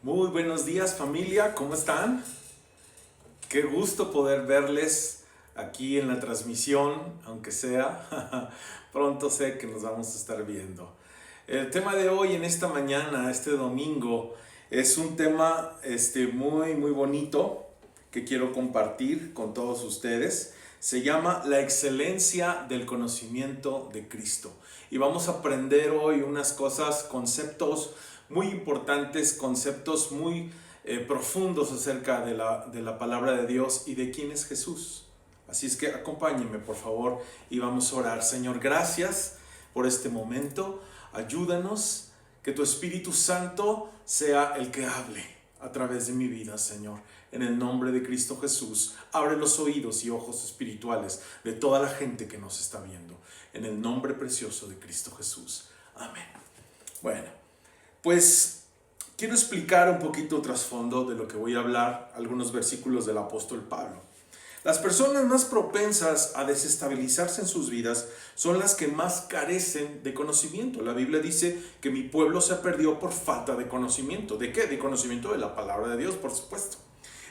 Muy buenos días, familia, ¿cómo están? Qué gusto poder verles aquí en la transmisión, aunque sea. Pronto sé que nos vamos a estar viendo. El tema de hoy en esta mañana, este domingo, es un tema muy bonito que quiero compartir con todos ustedes. Se llama La excelencia del conocimiento de Cristo. Y vamos a aprender hoy unas cosas, conceptos muy importantes, conceptos muy profundos acerca de la palabra de Dios y de quién es Jesús. Así es que acompáñenme, por favor, y vamos a orar. Señor, gracias por este momento. Ayúdanos, que tu Espíritu Santo sea el que hable a través de mi vida, Señor. En el nombre de Cristo Jesús, abre los oídos y ojos espirituales de toda la gente que nos está viendo. En el nombre precioso de Cristo Jesús. Amén. Bueno, pues quiero explicar un poquito el trasfondo de lo que voy a hablar, algunos versículos del apóstol Pablo. Las personas más propensas a desestabilizarse en sus vidas son las que más carecen de conocimiento. La Biblia dice que mi pueblo se perdió por falta de conocimiento. ¿De qué? De conocimiento de la palabra de Dios, por supuesto.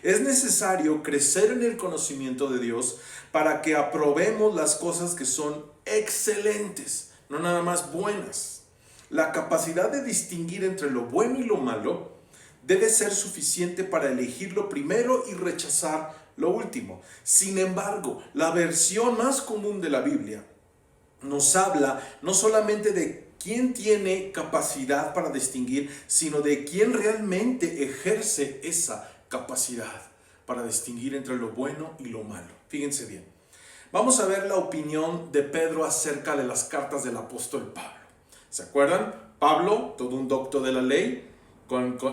Es necesario crecer en el conocimiento de Dios para que aprobemos las cosas que son excelentes, no nada más buenas. La capacidad de distinguir entre lo bueno y lo malo debe ser suficiente para elegir lo primero y rechazar lo último. Sin embargo, la versión más común de la Biblia nos habla no solamente de quién tiene capacidad para distinguir, sino de quién realmente ejerce esa capacidad para distinguir entre lo bueno y lo malo. Fíjense bien. Vamos a ver la opinión de Pedro acerca de las cartas del apóstol Pablo. ¿Se acuerdan? Pablo, todo un doctor de la ley,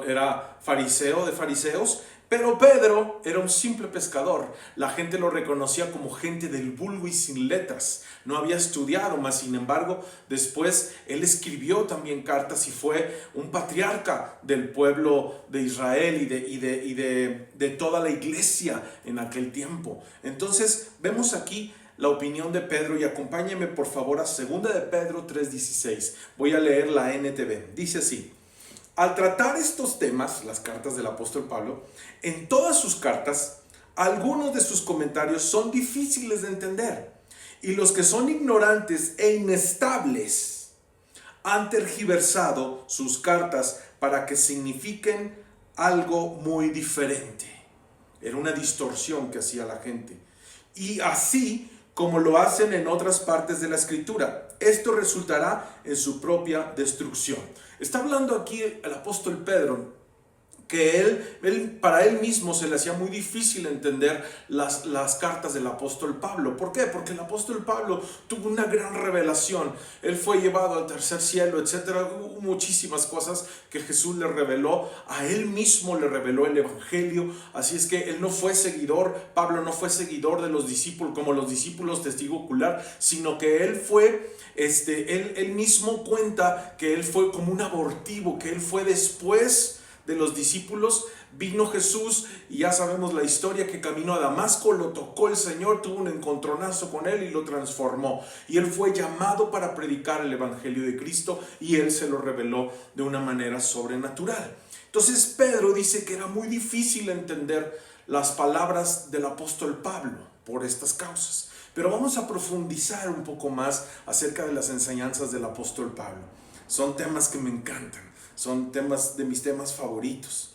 era fariseo de fariseos, pero Pedro era un simple pescador. La gente lo reconocía como gente del vulgo y sin letras. No había estudiado, mas sin embargo, después él escribió también cartas y fue un patriarca del pueblo de Israel y de toda la iglesia en aquel tiempo. Entonces, vemos aquí la opinión de Pedro y acompáñenme por favor a 2 de Pedro 3:16. Voy a leer la NTV. Dice así: al tratar estos temas, las cartas del apóstol Pablo, en todas sus cartas, algunos de sus comentarios son difíciles de entender, y los que son ignorantes e inestables han tergiversado sus cartas para que signifiquen algo muy diferente. Era una distorsión que hacía la gente. Y así como lo hacen en otras partes de la Escritura, esto resultará en su propia destrucción. Está hablando aquí el apóstol Pedro que para él mismo se le hacía muy difícil entender las cartas del apóstol Pablo. ¿Por qué? Porque el apóstol Pablo tuvo una gran revelación. Él fue llevado al tercer cielo, etc. Hubo muchísimas cosas que Jesús le reveló. A él mismo le reveló el evangelio. Así es que él no fue seguidor, Pablo no fue seguidor de los discípulos, como los discípulos testigo ocular, sino que él fue, él mismo cuenta que él fue como un abortivo, que él fue después de los discípulos. Vino Jesús y ya sabemos la historia, que caminó a Damasco, lo tocó el Señor, tuvo un encontronazo con él y lo transformó. Y él fue llamado para predicar el evangelio de Cristo y él se lo reveló de una manera sobrenatural. Entonces Pedro dice que era muy difícil entender las palabras del apóstol Pablo por estas causas. Pero vamos a profundizar un poco más acerca de las enseñanzas del apóstol Pablo. Son temas que me encantan. Son temas de mis temas favoritos.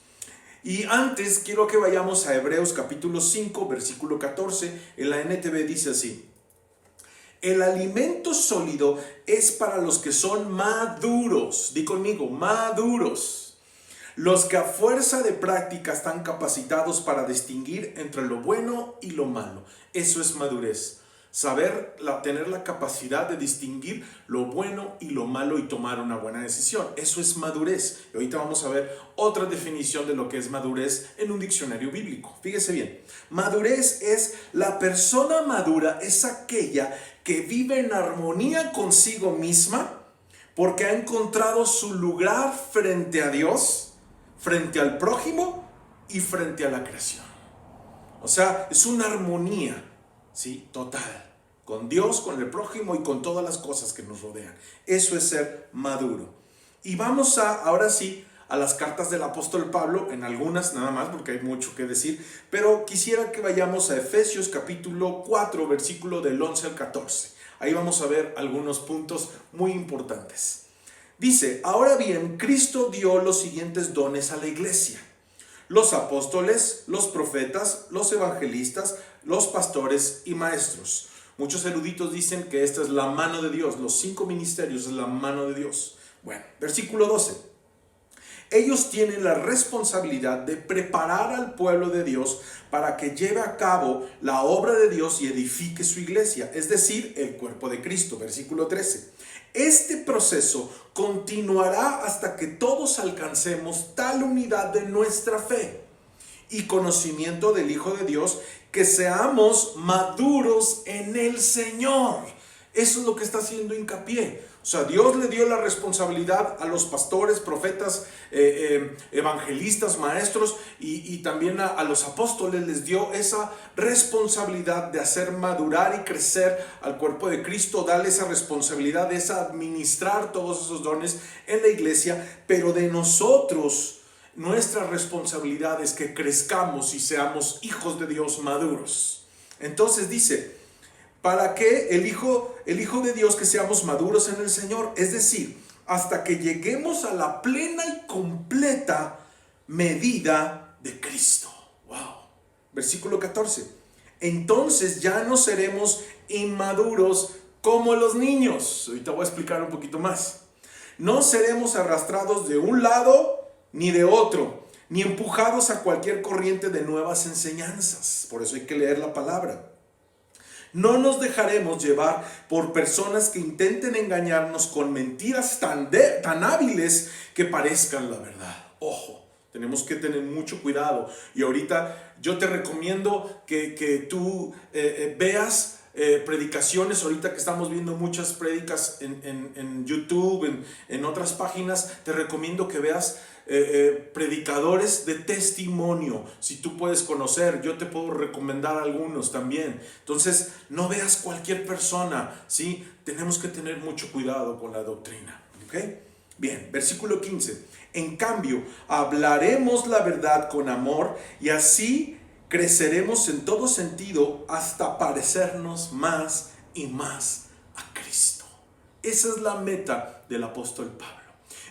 Y antes quiero que vayamos a Hebreos capítulo 5, versículo 14. En la NTV dice así: el alimento sólido es para los que son maduros. Di conmigo, maduros. Los que a fuerza de práctica están capacitados para distinguir entre lo bueno y lo malo. Eso es madurez. Tener la capacidad de distinguir lo bueno y lo malo y tomar una buena decisión. Eso es madurez. Y ahorita vamos a ver otra definición de lo que es madurez en un diccionario bíblico. Fíjese bien. Madurez es la persona madura, es aquella que vive en armonía consigo misma porque ha encontrado su lugar frente a Dios, frente al prójimo y frente a la creación. O sea, es una armonía, ¿sí? Total, con Dios, con el prójimo y con todas las cosas que nos rodean. Eso es ser maduro. Y vamos ahora sí a las cartas del apóstol Pablo, en algunas nada más, porque hay mucho que decir, pero quisiera que vayamos a Efesios capítulo 4, versículo del 11 al 14. Ahí vamos a ver algunos puntos muy importantes. Dice, ahora bien, Cristo dio los siguientes dones a la iglesia: los apóstoles, los profetas, los evangelistas, los pastores y maestros. Muchos eruditos dicen que esta es la mano de Dios, los 5 ministerios es la mano de Dios. Bueno, versículo 12. Ellos tienen la responsabilidad de preparar al pueblo de Dios para que lleve a cabo la obra de Dios y edifique su iglesia, es decir, el cuerpo de Cristo. Versículo 13. Este proceso continuará hasta que todos alcancemos tal unidad de nuestra fe y conocimiento del Hijo de Dios, que seamos maduros en el Señor. Eso es lo que está haciendo hincapié. O sea, Dios le dio la responsabilidad a los pastores, profetas, evangelistas, maestros y también a los apóstoles les dio esa responsabilidad de hacer madurar y crecer al cuerpo de Cristo, darle esa responsabilidad de administrar todos esos dones en la iglesia, pero de nosotros, nuestra responsabilidad es que crezcamos y seamos hijos de Dios maduros. Entonces dice, para que el Hijo de Dios, que seamos maduros en el Señor, es decir, hasta que lleguemos a la plena y completa medida de Cristo. Wow. Versículo 14. Entonces ya no seremos inmaduros como los niños. Ahorita voy a explicar un poquito más. No seremos arrastrados de un lado ni de otro, ni empujados a cualquier corriente de nuevas enseñanzas. Por eso hay que leer la palabra. No nos dejaremos llevar por personas que intenten engañarnos con mentiras tan hábiles que parezcan la verdad. Ojo, tenemos que tener mucho cuidado. Y ahorita yo te recomiendo que tú veas predicaciones. Ahorita que estamos viendo muchas prédicas en YouTube, en otras páginas, te recomiendo que veas predicadores de testimonio. Si tú puedes conocer, yo te puedo recomendar algunos también. Entonces, no veas cualquier persona, ¿sí? Tenemos que tener mucho cuidado con la doctrina, ¿ok? Bien, versículo 15. En cambio, hablaremos la verdad con amor y así creceremos en todo sentido hasta parecernos más y más a Cristo. Esa es la meta del apóstol Pablo.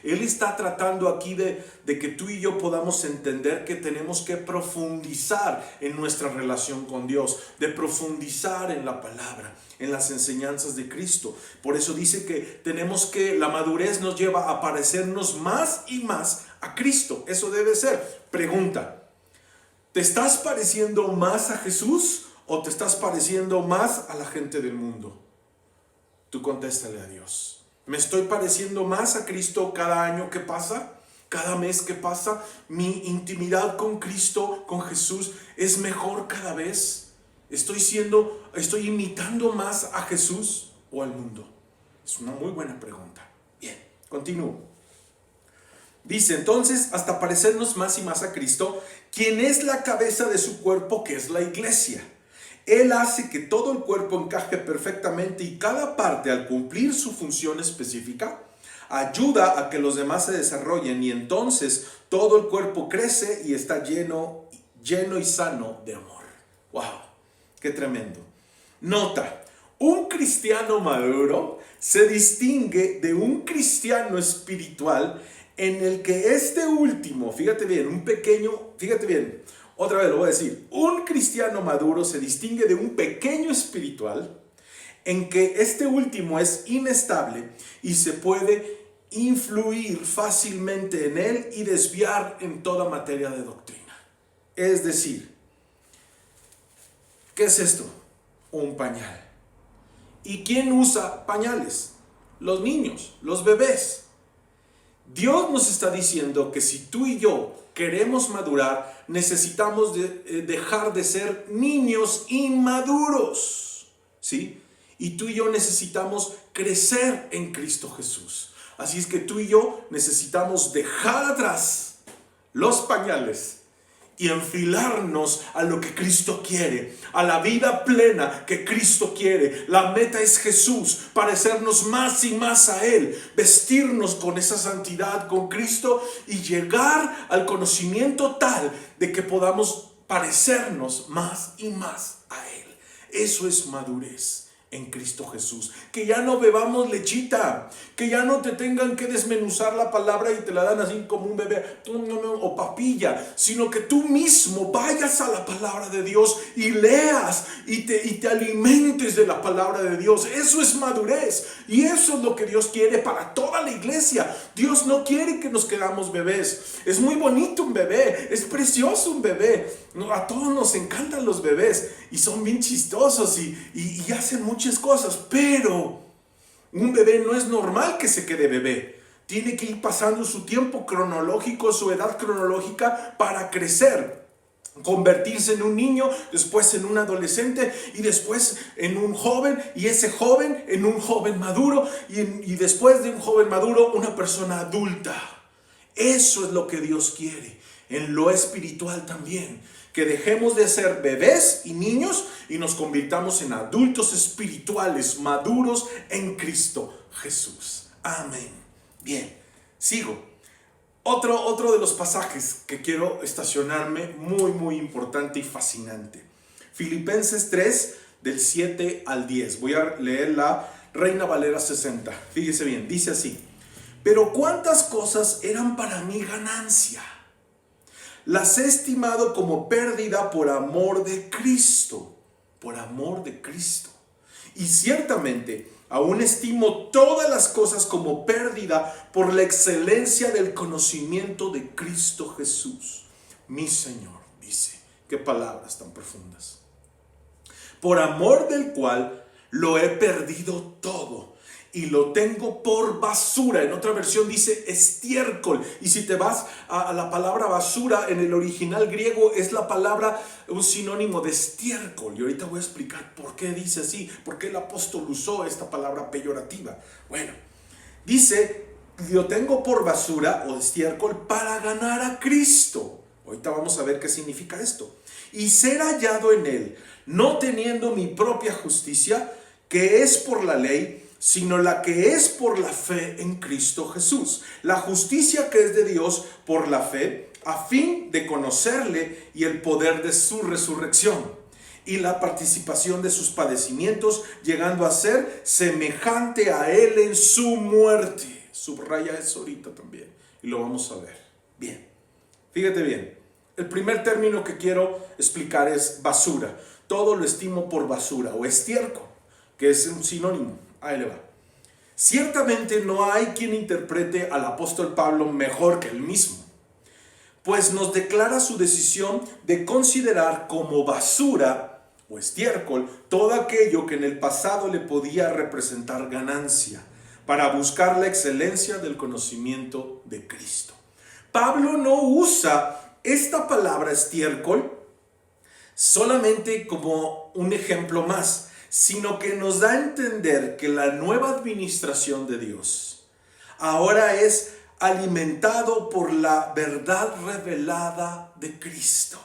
Él está tratando aquí de que tú y yo podamos entender que tenemos que profundizar en nuestra relación con Dios, de profundizar en la palabra, en las enseñanzas de Cristo. Por eso dice que la madurez nos lleva a parecernos más y más a Cristo. Eso debe ser. Pregunta, ¿te estás pareciendo más a Jesús o te estás pareciendo más a la gente del mundo? Tú contéstale a Dios. ¿Me estoy pareciendo más a Cristo cada año que pasa? ¿Cada mes que pasa? ¿Mi intimidad con Cristo, con Jesús, es mejor cada vez? ¿Estoy imitando más a Jesús o al mundo? Es una muy buena pregunta. Bien, continúo. Dice entonces, hasta parecernos más y más a Cristo, quien es la cabeza de su cuerpo, que es la iglesia. Él hace que todo el cuerpo encaje perfectamente y cada parte, al cumplir su función específica, ayuda a que los demás se desarrollen y entonces todo el cuerpo crece y está lleno y sano de amor. ¡Wow! ¡Qué tremendo! Nota, un cristiano maduro se distingue de un cristiano espiritual en el que este último, fíjate bien, otra vez lo voy a decir, un cristiano maduro se distingue de un pequeño espiritual en que este último es inestable y se puede influir fácilmente en él y desviar en toda materia de doctrina. Es decir, ¿qué es esto? Un pañal. ¿Y quién usa pañales? Los niños, los bebés. Dios nos está diciendo que si tú y yo queremos madurar, necesitamos dejar de ser niños inmaduros, ¿sí? Y tú y yo necesitamos crecer en Cristo Jesús. Así es que tú y yo necesitamos dejar atrás los pañales y enfilarnos a lo que Cristo quiere, a la vida plena que Cristo quiere. La meta es Jesús, parecernos más y más a Él, vestirnos con esa santidad con Cristo y llegar al conocimiento tal de que podamos parecernos más y más a Él. Eso es madurez en Cristo Jesús. Que ya no bebamos lechita, que ya no te tengan que desmenuzar la palabra y te la dan así como un bebé o papilla, sino que tú mismo vayas a la palabra de Dios y leas y te alimentes de la palabra de Dios. Eso es madurez y eso es lo que Dios quiere para toda la iglesia. Dios no quiere que nos quedamos bebés. Es muy bonito un bebé, es precioso un bebé. A todos nos encantan los bebés y son bien chistosos y hacen muchas cosas, pero un bebé no es normal que se quede bebé. Tiene que ir pasando su tiempo cronológico, su edad cronológica para crecer, convertirse en un niño, después en un adolescente y después en un joven, y ese joven en un joven maduro y después de un joven maduro una persona adulta. Eso es lo que Dios quiere en lo espiritual también. Que dejemos de ser bebés y niños y nos convirtamos en adultos espirituales, maduros en Cristo Jesús. Amén. Bien, sigo. Otro de los pasajes que quiero estacionarme, muy importante y fascinante. Filipenses 3, del 7 al 10. Voy a leer la Reina Valera 60. Fíjese bien, dice así: pero cuántas cosas eran para mí ganancia. Las he estimado como pérdida por amor de Cristo. Por amor de Cristo. Y ciertamente, aún estimo todas las cosas como pérdida por la excelencia del conocimiento de Cristo Jesús, mi Señor. Dice, qué palabras tan profundas. Por amor del cual lo he perdido todo y lo tengo por basura. En otra versión dice estiércol. Y si te vas a la palabra basura, en el original griego es la palabra, un sinónimo de estiércol. Y ahorita voy a explicar por qué dice así, por qué el apóstol usó esta palabra peyorativa. Bueno, dice, lo tengo por basura o estiércol para ganar a Cristo. Ahorita vamos a ver qué significa esto. Y ser hallado en Él, no teniendo mi propia justicia, que es por la ley, sino la que es por la fe en Cristo Jesús. La justicia que es de Dios por la fe, a fin de conocerle y el poder de su resurrección, y la participación de sus padecimientos, llegando a ser semejante a Él en su muerte. Subraya eso ahorita también, y lo vamos a ver. Bien, fíjate bien. El primer término que quiero explicar es basura. Todo lo estimo por basura, o estiércol, que es un sinónimo. Ahí le va. Ciertamente no hay quien interprete al apóstol Pablo mejor que él mismo, pues nos declara su decisión de considerar como basura o estiércol todo aquello que en el pasado le podía representar ganancia, para buscar la excelencia del conocimiento de Cristo. Pablo no usa esta palabra estiércol solamente como un ejemplo más, sino que nos da a entender que la nueva administración de Dios ahora es alimentado por la verdad revelada de Cristo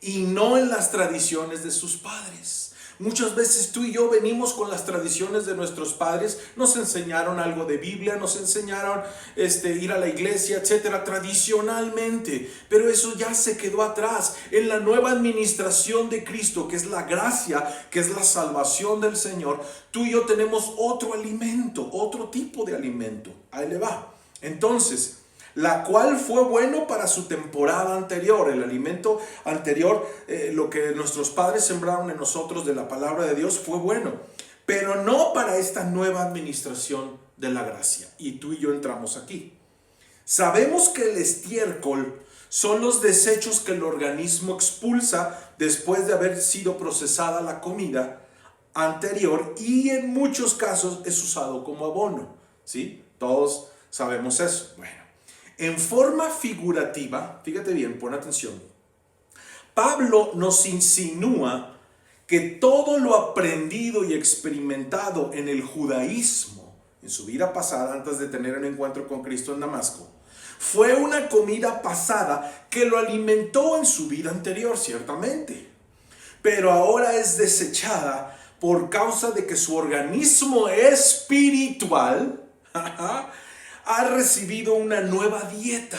y no en las tradiciones de sus padres. Muchas veces tú y yo venimos con las tradiciones de nuestros padres. Nos enseñaron algo de Biblia, nos enseñaron ir a la iglesia, etcétera, tradicionalmente. Pero eso ya se quedó atrás. En la nueva administración de Cristo, que es la gracia, que es la salvación del Señor, tú y yo tenemos otro alimento, otro tipo de alimento. Ahí le va. Entonces, la cual fue bueno para su temporada anterior, el alimento anterior, lo que nuestros padres sembraron en nosotros de la palabra de Dios fue bueno, pero no para esta nueva administración de la gracia. Y tú y yo entramos aquí. Sabemos que el estiércol son los desechos que el organismo expulsa después de haber sido procesada la comida anterior, y en muchos casos es usado como abono, ¿sí? Todos sabemos eso. Bueno, en forma figurativa, fíjate bien, pon atención. Pablo nos insinúa que todo lo aprendido y experimentado en el judaísmo, en su vida pasada antes de tener un encuentro con Cristo en Damasco, Fue una comida pasada que lo alimentó en su vida anterior, ciertamente. Pero ahora es desechada por causa de que su organismo espiritual ha recibido una nueva dieta.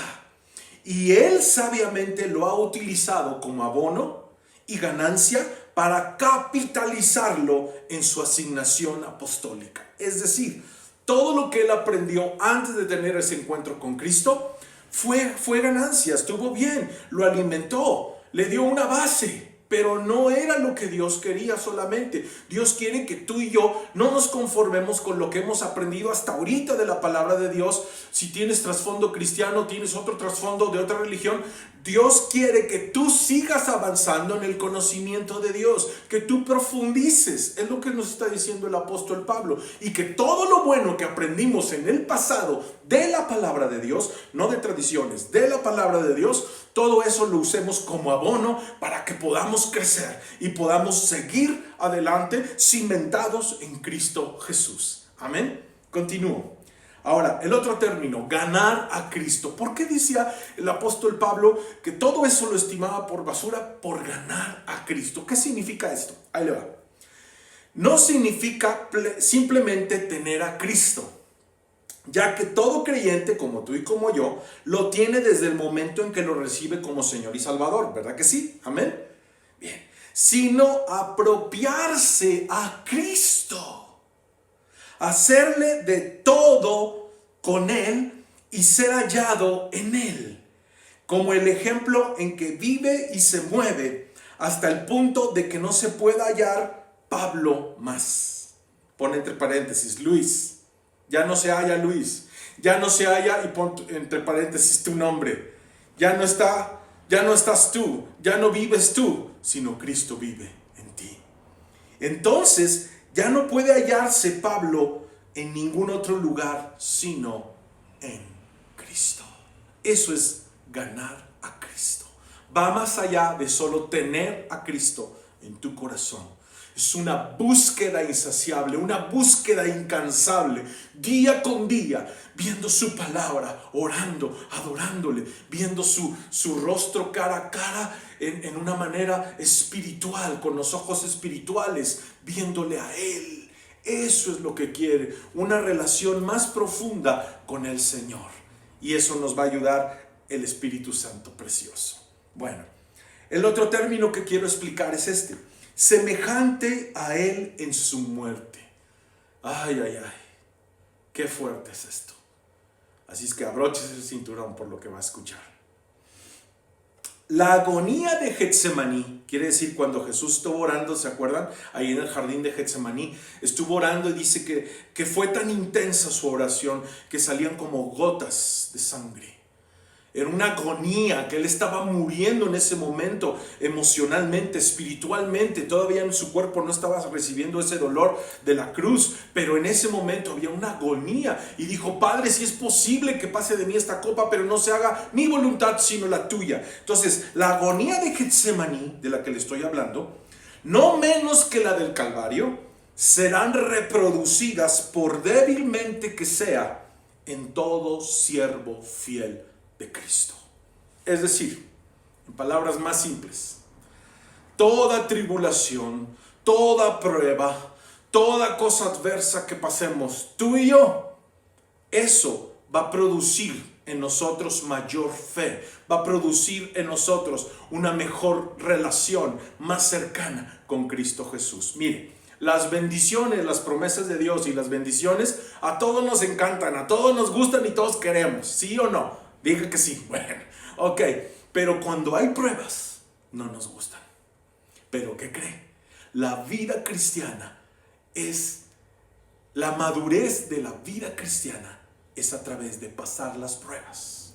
Y él sabiamente lo ha utilizado como abono y ganancia para capitalizarlo en su asignación apostólica. Es decir, todo lo que él aprendió antes de tener ese encuentro con Cristo fue ganancia, estuvo bien, lo alimentó, le dio una base. Pero no era lo que Dios quería solamente. Dios quiere que tú y yo no nos conformemos con lo que hemos aprendido hasta ahorita de la palabra de Dios. Si tienes trasfondo cristiano, tienes otro trasfondo de otra religión, Dios quiere que tú sigas avanzando en el conocimiento de Dios, que tú profundices. Es lo que nos está diciendo el apóstol Pablo. Y que todo lo bueno que aprendimos en el pasado de la palabra de Dios, no de tradiciones, de la palabra de Dios, todo eso lo usemos como abono para que podamos crecer y podamos seguir adelante cimentados en Cristo Jesús. Amén. Continúo. Ahora, el otro término, ganar a Cristo. ¿Por qué decía el apóstol Pablo que todo eso lo estimaba por basura? Por ganar a Cristo. ¿Qué significa esto? Ahí le va. No significa simplemente tener a Cristo, ya que todo creyente, como tú y como yo, lo tiene desde el momento en que lo recibe como Señor y Salvador, ¿verdad que sí? Amén. Bien. Sino apropiarse a Cristo, hacerle de todo con Él y ser hallado en Él, como el ejemplo en que vive y se mueve hasta el punto de que no se pueda hallar Pablo más. Pone entre paréntesis, Luis. Ya no se halla Luis, ya no se halla, y pon entre paréntesis tu nombre. Ya no estás tú, ya no vives tú, sino Cristo vive en ti. Entonces, ya no puede hallarse Pablo en ningún otro lugar, sino en Cristo. Eso es ganar a Cristo. Va más allá de solo tener a Cristo en tu corazón. Es una búsqueda insaciable, una búsqueda incansable, día con día, viendo su palabra, orando, adorándole, viendo su rostro cara a cara en una manera espiritual, con los ojos espirituales, viéndole a Él. Eso es lo que quiere, una relación más profunda con el Señor. Y eso nos va a ayudar el Espíritu Santo precioso. Bueno, el otro término que quiero explicar es este. Semejante a Él en su muerte. Ay, ay, ay. Qué fuerte es esto. Así es que abróchese el cinturón por lo que va a escuchar. La agonía de Getsemaní, quiere decir cuando Jesús estuvo orando, ¿se acuerdan? Ahí en el jardín de Getsemaní, estuvo orando y dice que fue tan intensa su oración que salían como gotas de sangre. Era una agonía, que él estaba muriendo en ese momento, emocionalmente, espiritualmente. Todavía en su cuerpo no estaba recibiendo ese dolor de la cruz, pero en ese momento había una agonía. Y dijo, Padre, si es posible que pase de mí esta copa, pero no se haga mi voluntad, sino la tuya. Entonces, la agonía de Getsemaní, de la que le estoy hablando, no menos que la del Calvario, serán reproducidas, por débilmente que sea, en todo siervo fiel de Cristo. Es decir, en palabras más simples, toda tribulación, toda prueba, toda cosa adversa que pasemos, tú y yo, eso va a producir en nosotros mayor fe, va a producir en nosotros una mejor relación más cercana con Cristo Jesús. Mire, las bendiciones, las promesas de Dios y las bendiciones a todos nos encantan, a todos nos gustan y todos queremos, ¿sí o no? Diga que sí. Bueno, ok, pero cuando hay pruebas no nos gustan. Pero ¿qué cree? La vida cristiana es, la madurez de la vida cristiana es a través de pasar las pruebas.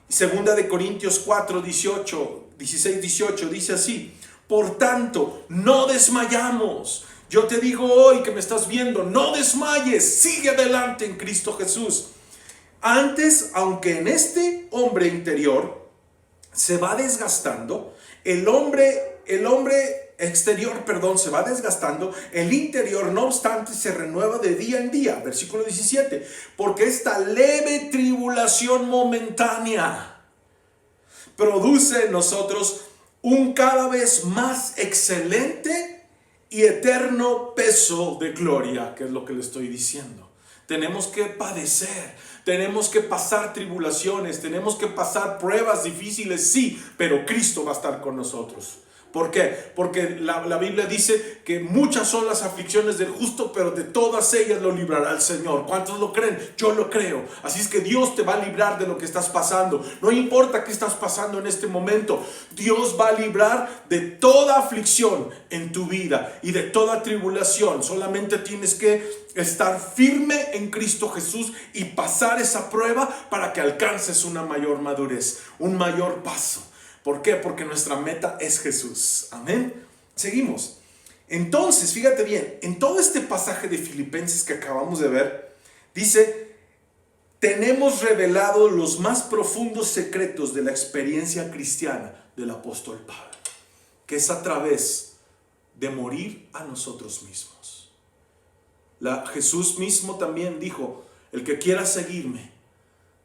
Segunda de Corintios 4, 16, 18 dice así: por tanto, no desmayamos. Yo te digo hoy que me estás viendo, no desmayes, sigue adelante en Cristo Jesús. Antes, aunque en este hombre interior se va desgastando, el hombre el hombre exterior, se va desgastando, el interior, no obstante, se renueva de día en día. Versículo 17, porque esta leve tribulación momentánea produce en nosotros un cada vez más excelente y eterno peso de gloria, que es lo que le estoy diciendo. Tenemos que padecer, tenemos que pasar tribulaciones, tenemos que pasar pruebas difíciles, sí, pero Cristo va a estar con nosotros. ¿Por qué? Porque la Biblia dice que muchas son las aflicciones del justo, pero de todas ellas lo librará el Señor. ¿Cuántos lo creen? Yo lo creo. Así es que Dios te va a librar de lo que estás pasando. No importa qué estás pasando en este momento. Dios va a librar de toda aflicción en tu vida y de toda tribulación. Solamente tienes que estar firme en Cristo Jesús y pasar esa prueba para que alcances una mayor madurez, un mayor paso. ¿Por qué? Porque nuestra meta es Jesús. Amén. Seguimos. Entonces, fíjate bien, en todo este pasaje de Filipenses que acabamos de ver, dice, tenemos revelado los más profundos secretos de la experiencia cristiana del apóstol Pablo, que es a través de morir a nosotros mismos. Jesús mismo también dijo, el que quiera seguirme,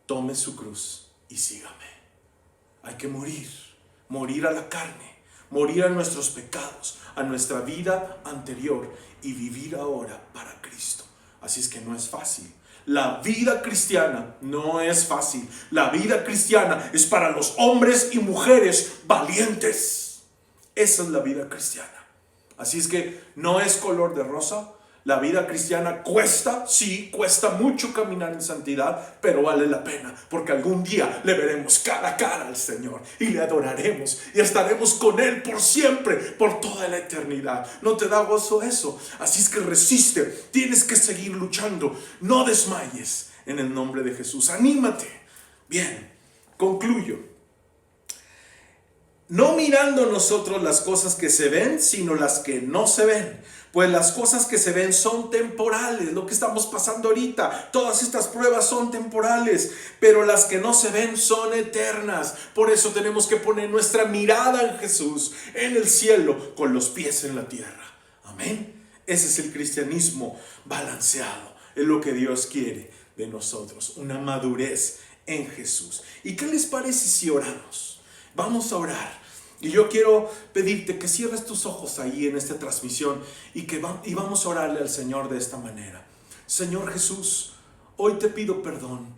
tome su cruz y sígame. Hay que morir a la carne, morir a nuestros pecados, a nuestra vida anterior y vivir ahora para Cristo. Así es que no es fácil. La vida cristiana no es fácil. La vida cristiana es para los hombres y mujeres valientes. Esa es la vida cristiana. Así es que no es color de rosa. La vida cristiana cuesta, sí, cuesta mucho caminar en santidad, pero vale la pena, porque algún día le veremos cara a cara al Señor y le adoraremos y estaremos con Él por siempre, por toda la eternidad. ¿No te da gozo eso? Así es que resiste, tienes que seguir luchando, no desmayes en el nombre de Jesús, anímate. Bien, concluyo. No mirando nosotros las cosas que se ven, sino las que no se ven. Pues las cosas que se ven son temporales, lo que estamos pasando ahorita, todas estas pruebas son temporales, pero las que no se ven son eternas. Por eso tenemos que poner nuestra mirada en Jesús, en el cielo, con los pies en la tierra. Amén. Ese es el cristianismo balanceado, es lo que Dios quiere de nosotros, una madurez en Jesús. ¿Y qué les parece si oramos? Vamos a orar. Y yo quiero pedirte que cierres tus ojos ahí en esta transmisión y vamos a orarle al Señor de esta manera. Señor Jesús, hoy te pido perdón.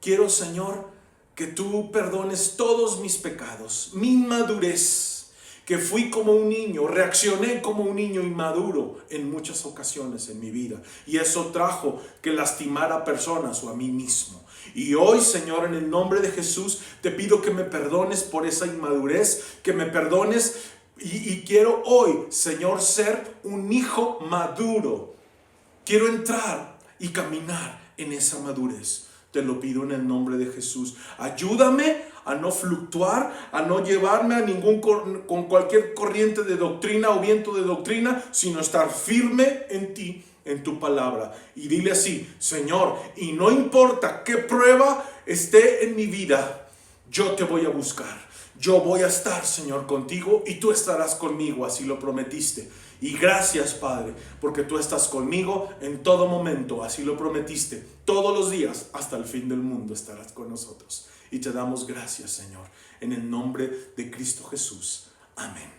Quiero, Señor, que tú perdones todos mis pecados, mi inmadurez, que fui como un niño, reaccioné como un niño inmaduro en muchas ocasiones en mi vida. Y eso trajo que lastimara a personas o a mí mismo. Y hoy, Señor, en el nombre de Jesús, te pido que me perdones por esa inmadurez, que me perdones y quiero hoy, Señor, ser un hijo maduro. Quiero entrar y caminar en esa madurez. Te lo pido en el nombre de Jesús. Ayúdame a no fluctuar, a no llevarme a con cualquier corriente de doctrina o viento de doctrina, sino estar firme en ti, en tu palabra. Y dile así: Señor, y no importa qué prueba esté en mi vida, yo te voy a buscar. Yo voy a estar, Señor, contigo y tú estarás conmigo, así lo prometiste. Y gracias, Padre, porque tú estás conmigo en todo momento, así lo prometiste. Todos los días, hasta el fin del mundo, estarás con nosotros. Y te damos gracias, Señor, en el nombre de Cristo Jesús. Amén.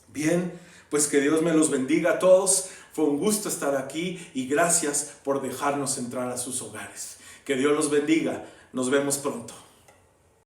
Bien, pues que Dios me los bendiga a todos. Fue un gusto estar aquí y gracias por dejarnos entrar a sus hogares. Que Dios los bendiga. Nos vemos pronto.